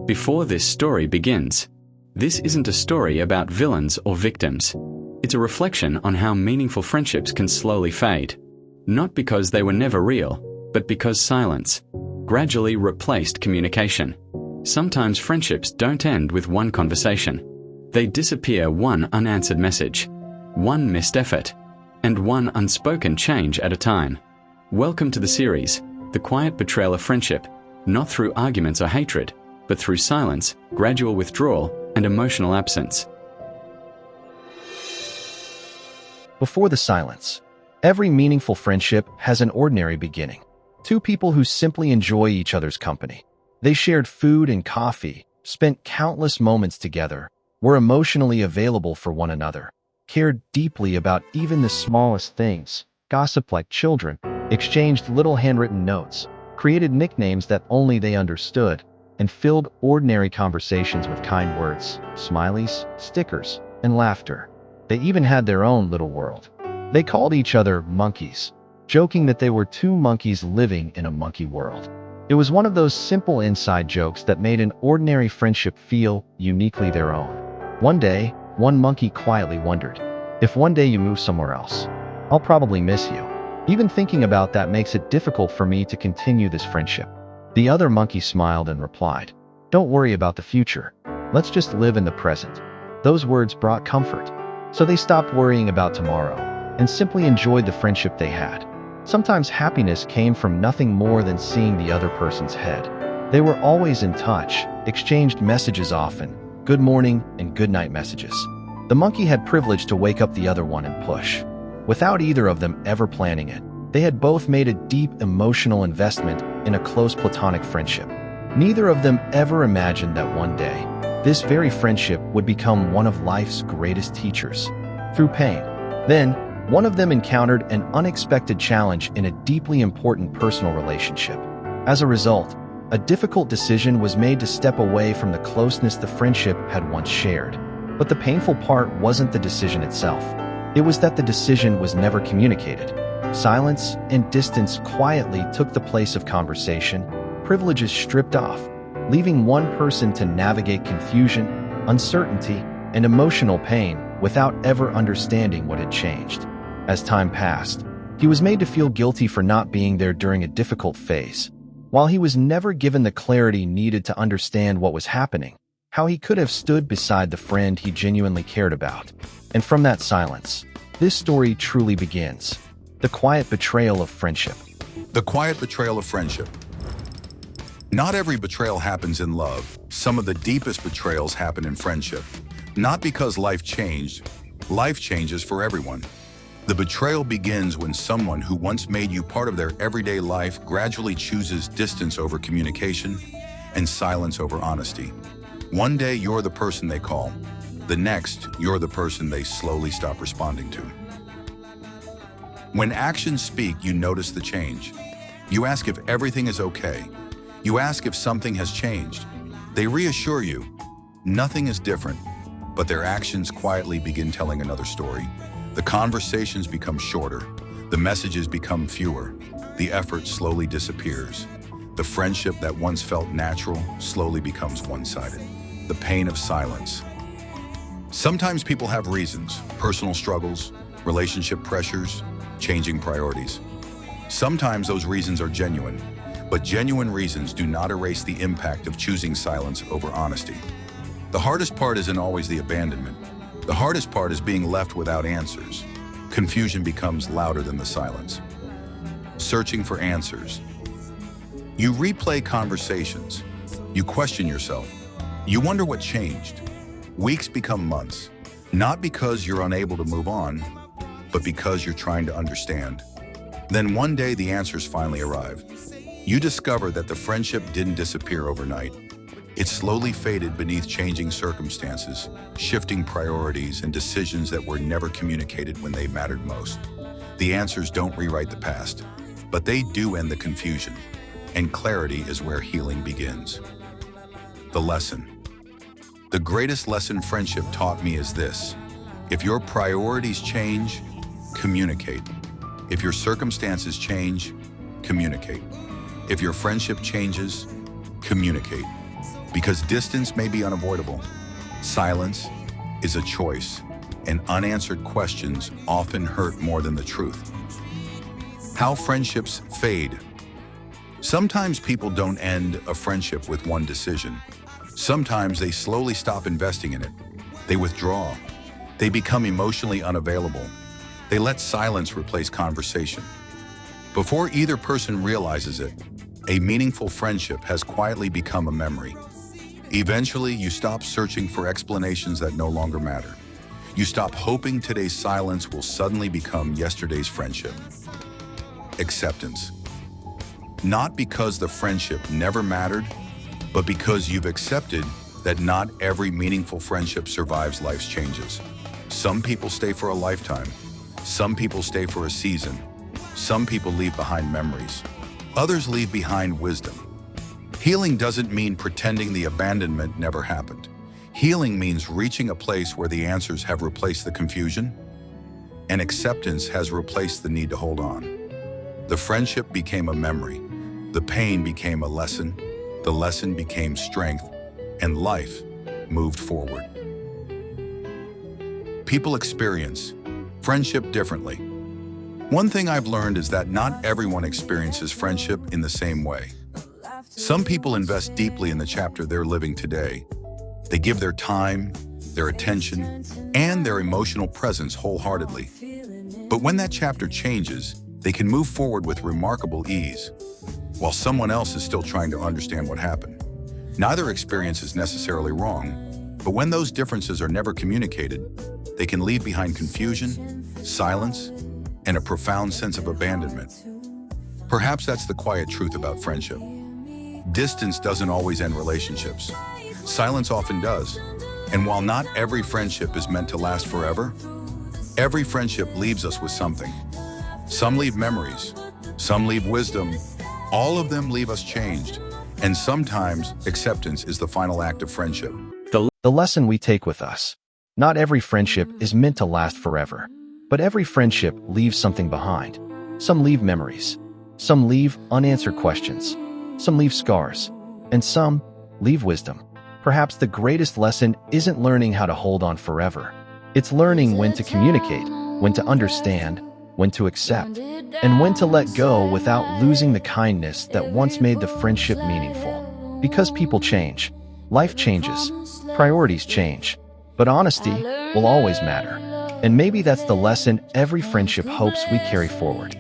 Before this story begins, this isn't a story about villains or victims. It's a reflection on how meaningful friendships can slowly fade, not because they were never real, but because silence gradually replaced communication. Sometimes friendships don't end with one conversation. They disappear one unanswered message, one missed effort, and one unspoken change at a time. Welcome to the series, The Quiet Betrayal of Friendship, not through arguments or hatred, but through silence, gradual withdrawal, and emotional absence. Before the silence, every meaningful friendship has an ordinary beginning. Two people who simply enjoy each other's company. They shared food and coffee, spent countless moments together, were emotionally available for one another, cared deeply about even the smallest things, gossiped like children, exchanged little handwritten notes, created nicknames that only they understood, and filled ordinary conversations with kind words, smileys, stickers, and laughter. They even had their own little world. They called each other monkeys, joking that they were two monkeys living in a monkey world. It was one of those simple inside jokes that made an ordinary friendship feel uniquely their own. One day, one monkey quietly wondered, "If one day you move somewhere else, I'll probably miss you. Even thinking about that makes it difficult for me to continue this friendship." The other monkey smiled and replied, "Don't worry about the future. Let's just live in the present." Those words brought comfort. So they stopped worrying about tomorrow and simply enjoyed the friendship they had. Sometimes happiness came from nothing more than seeing the other person's head. They were always in touch, exchanged messages often, good morning and good night messages. The monkey had privilege to wake up the other one and push. Without either of them ever planning it, they had both made a deep emotional investment in a close platonic friendship. Neither of them ever imagined that one day, this very friendship would become one of life's greatest teachers. Through pain. Then, one of them encountered an unexpected challenge in a deeply important personal relationship. As a result, a difficult decision was made to step away from the closeness the friendship had once shared. But the painful part wasn't the decision itself. It was that the decision was never communicated. Silence and distance quietly took the place of conversation, privileges stripped off, leaving one person to navigate confusion, uncertainty, and emotional pain without ever understanding what had changed. As time passed, he was made to feel guilty for not being there during a difficult phase, while he was never given the clarity needed to understand what was happening, how he could have stood beside the friend he genuinely cared about. And from that silence, this story truly begins. The Quiet Betrayal of Friendship. The Quiet Betrayal of Friendship. Not every betrayal happens in love. Some of the deepest betrayals happen in friendship. Not because life changed. Life changes for everyone. The betrayal begins when someone who once made you part of their everyday life gradually chooses distance over communication and silence over honesty. One day you're the person they call. The next, you're the person they slowly stop responding to. When actions speak, you notice the change. You ask if everything is okay. You ask if something has changed. They reassure you, nothing is different, but their actions quietly begin telling another story. The conversations become shorter. The messages become fewer. The effort slowly disappears. The friendship that once felt natural slowly becomes one-sided. The pain of silence. Sometimes people have reasons, personal struggles, relationship pressures, changing priorities. Sometimes those reasons are genuine, but genuine reasons do not erase the impact of choosing silence over honesty. The hardest part isn't always the abandonment. The hardest part is being left without answers. Confusion becomes louder than the silence. Searching for answers. You replay conversations. You question yourself. You wonder what changed. Weeks become months, not because you're unable to move on, but because you're trying to understand. Then one day the answers finally arrive. You discover that the friendship didn't disappear overnight. It slowly faded beneath changing circumstances, shifting priorities and decisions that were never communicated when they mattered most. The answers don't rewrite the past, but they do end the confusion, and clarity is where healing begins. The lesson. The greatest lesson friendship taught me is this: if your priorities change, communicate. If your circumstances change, communicate. If your friendship changes, communicate. Because distance may be unavoidable. Silence is a choice, and unanswered questions often hurt more than the truth. How friendships fade. Sometimes people don't end a friendship with one decision. Sometimes they slowly stop investing in it. They withdraw. They become emotionally unavailable. They let silence replace conversation. Before either person realizes it, a meaningful friendship has quietly become a memory. Eventually, you stop searching for explanations that no longer matter. You stop hoping today's silence will suddenly become yesterday's friendship. Acceptance. Not because the friendship never mattered, but because you've accepted that not every meaningful friendship survives life's changes. Some people stay for a lifetime. Some people stay for a season. Some people leave behind memories. Others leave behind wisdom. Healing doesn't mean pretending the abandonment never happened. Healing means reaching a place where the answers have replaced the confusion, and acceptance has replaced the need to hold on. The friendship became a memory. The pain became a lesson. The lesson became strength, and life moved forward. People experience friendship differently. One thing I've learned is that not everyone experiences friendship in the same way. Some people invest deeply in the chapter they're living today. They give their time, their attention, and their emotional presence wholeheartedly. But when that chapter changes, they can move forward with remarkable ease, while someone else is still trying to understand what happened. Neither experience is necessarily wrong, but when those differences are never communicated, they can leave behind confusion, silence, and a profound sense of abandonment. Perhaps that's the quiet truth about friendship. Distance doesn't always end relationships. Silence often does. And while not every friendship is meant to last forever, every friendship leaves us with something. Some leave memories, some leave wisdom, all of them leave us changed. And sometimes acceptance is the final act of friendship. The lesson we take with us. Not every friendship is meant to last forever, but every friendship leaves something behind. Some leave memories, some leave unanswered questions, some leave scars, and some leave wisdom. Perhaps the greatest lesson isn't learning how to hold on forever. It's learning when to communicate, when to understand, when to accept, and when to let go without losing the kindness that once made the friendship meaningful. Because people change, life changes, priorities change, but honesty will always matter. And maybe that's the lesson every friendship hopes we carry forward.